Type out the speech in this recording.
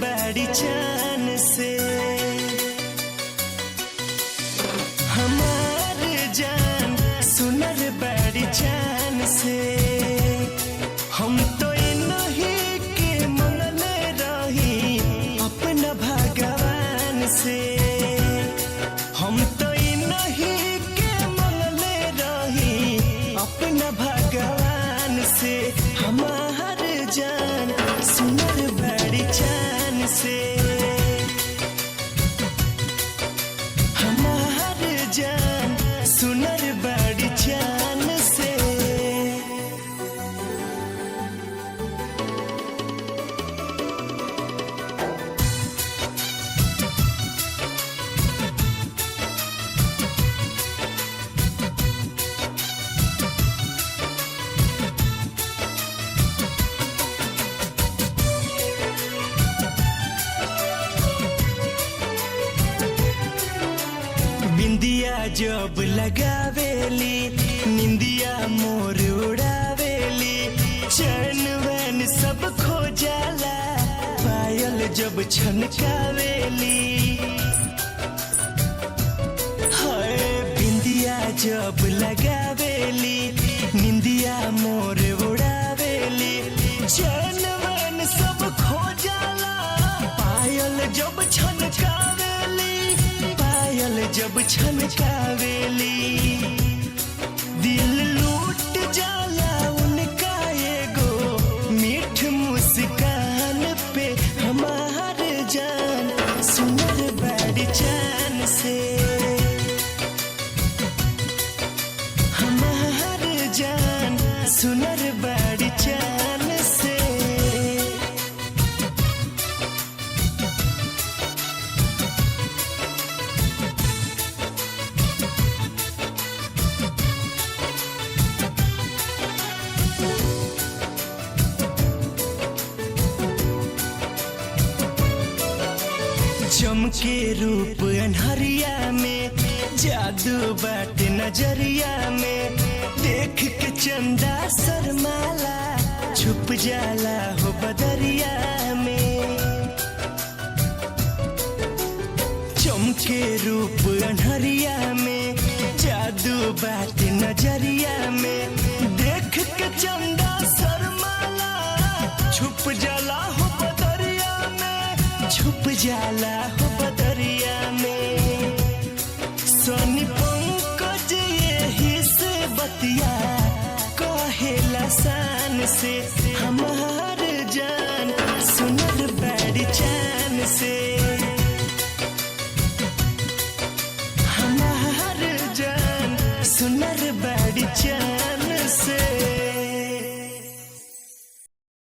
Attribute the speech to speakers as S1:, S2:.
S1: बड़ी जान से। हमार जान सुनर बड़ी जान से। हम तो नहीं के मनले रही अपना भगवान से। हम तो नहीं के मनले रही अपना भगवान से। हमार जान सुनर बड़ी जान से। हमार जान सुनर बड़ी जान से। बिंदिया जब लगावेली निंदिया मोर उड़ावेली। चैन वैन सब खो जाला पायल जब छनकावेली। हाय बिंदिया जब लगावेली निंदिया मोर उड़ावेली। चैन वैन सब खो जाला पायल जब छनकावेली। पायल जब छनकावेली दिल लूट जाला उनका एगो मीठ मुस्कान पे। हमार जान सुनर बड़ी जान से। हमार जान सुनर बड़ी जान से। चमके रूप अनहरिया में जादू बाट नजरिया में। देख के चंदा शर्माला छुप जाला हो बदरिया में। चमके रूप अनहरिया में जादू बाट नजरिया में। देख के चंदा शर्माला छुप जाला हो बदरिया में। छुप जाला हो बदरिया में। सोनी पंकज यही से बतिया कहेला शान से।